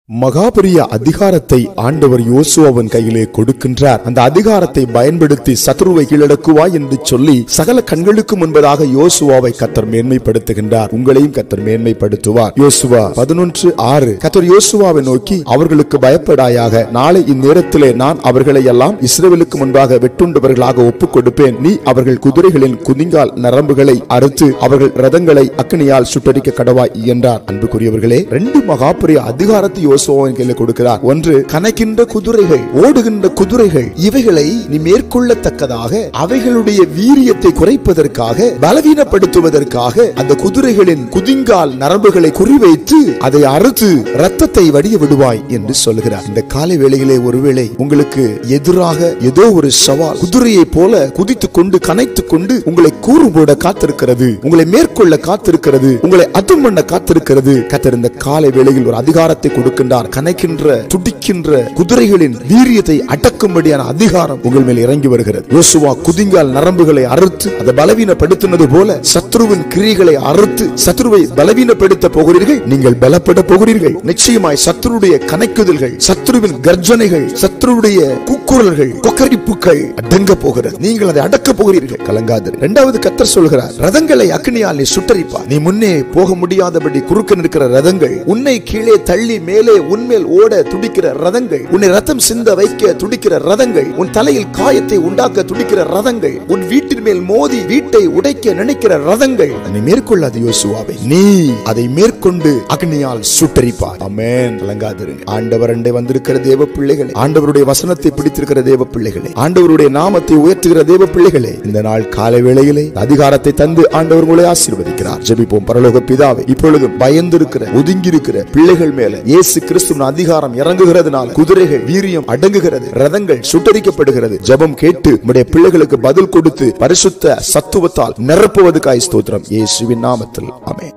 மகாபெரிய அதிகாரத்தை ஆண்டவர் யோசுவாவின் கையிலே கொடுக்கின்றார். அந்த அதிகாரத்தை பயன்படுத்தி சத்ருவை கீழடக்குவாய் என்று சொல்லி சகல கண்களுக்கு முன்பதாக யோசுவாவை கர்த்தர் மேன்மைப்படுத்துகின்றார். உங்களையும் கர்த்தர் மேன்மைப்படுத்துவார். யோசுவா 11:6 கர்த்தர் யோசுவாவை நோக்கி, அவர்களுக்கு பயப்படாயாக, நாளை இந்நேரத்திலே நான் அவர்களை எல்லாம் இஸ்ரவேலுக்கு முன்பாக வெட்டுண்டவர்களாக ஒப்புக் கொடுப்பேன். நீ அவர்கள் குதிரைகளின் குதிங்கால் நரம்புகளை அறுத்து அவர்கள் ரதங்களை அக்கினியால் சுட்டரிக்க கடவாய் என்றார். அன்புக்குரியவர்களே, 2 மகாபெரிய அதிகாரத்தை யோசுவாவின் கையில் கொடுக்கிறார். ஒன்று, கணக்கின்ற குதிரைகள், ஓடுகின்ற குதிரைகள், இவைகளை நீ மேற்கொள்ளத்தக்கதாக அவைகளுடைய வீரியத்தை குறைப்பதற்காக, பலவீனப்படுத்துவதற்காக அந்த குதிரைகளின் குதிங்கால் நரம்புகளை குறிவைத்து அதை அறுத்து ரத்தத்தை வடிய விடுவாய் என்று சொல்கிறார். இந்த காலை வேளையிலே ஒருவேளை உங்களுக்கு எதிராக ஏதோ ஒரு சவால் குதிரையை போல குதித்துக் கொண்டு கனைத்துக் கொண்டு உங்களை கூறு போட காத்திருக்கிறது, உங்களை மேற்கொள்ள காத்திருக்கிறது, உங்களை அதும் பண்ண காத்திருக்கிறது. கர்த்தர் இந்த காலை வேளையில் ஒரு அதிகாரத்தை கொடுக்கின்றார். கணக்கின்ற துடிக்கின்ற குதிரைகளின் வீரியத்தை அடக்கும்படியான அதிகாரம் உங்கள் மேல் இறங்கி வருகிறது. யோசுவா குதிங்கால் நரம்புகளை அறுத்து அதை பலவீனப்படுத்தினது போல சத்ருவின் கிரியைகளை அறுத்து சத்ருவை பலவீனப்படுத்த போகிறீர்கள். நீங்கள் பலப்பட போகிறீர்கள். நிச்சயமாய் சத்ருடைய கணக்குதல்கள், சத்ருவின் கர்ஜனைகள், சத்ருடைய கூக்குரல்கள், கொக்கரிப்புகள் அடங்க போகிறது. நீங்கள் அதை அடக்க போகிறீர்கள். கலங்காது. 2வது கர்த்தர் சொல்கிறார், ரதங்களை அக்கினியால் நீ சுட்டரிப்பாய். நீ முன்னே போக முடியாதபடி குறுக்க நிற்கிற ரதங்கள், உன்னை கீழே தள்ளி மேலே உன்மேல் ஓட துடிக்கிற ரதங்கள், உன்னை ரத்தம் சிந்த வைக்க துடிக்கிற ரதங்கள், உன் தலையில் காயத்தை உண்டாக்க துடிக்கிற ரதங்கள், உன் வீட்டின் மேல் மோதி வீட்டை உடைக்க நினைக்கிற ரதங்கள், நீ மேற்கொள்ளாது யோசுவாவை. நீ அதை மேற்கொண்டு அக்னியால் சுட்டரிப்பாய். ஆமென். கலங்காதிருங்க. ஆண்டவர் அண்டை வந்திருக்கிற தேவ பிள்ளைகளே, ஆண்டவருடைய வசனத்தை பிடித்திருக்கிற தேவ பிள்ளைகளே, ஆண்டவருடைய நாமத்தை உயர்த்துகிற தேவ பிள்ளைகளே, இந்த நாள் காலை வேளையிலே அதிகாரத்தை தந்து ஆண்டவர் உங்களை ஆசீர்வதிக்கிறார். ஜெபிப்போம். பரலோக பிதாவே, இப்பொழுது பயந்திருக்கிற ஒதுங்கி இருக்கிற பிள்ளைகள் மேல இயேசு கிறிஸ்துவின் அதிகாரம் இறங்குகிறதுனால குதிரைகள் வீரியம் அடங்குகிறது, ரதங்கள் சுட்டரிக்கப்படுகிறது. ஜெபம் கேட்டு உம்முடைய பிள்ளைகளுக்கு பதில் கொடுத்து பரிசுத்த சத்துவத்தால் நிரப்புவதற்காய் ஸ்தோத்திரம். இயேசுவின் நாமத்தில் ஆமென்.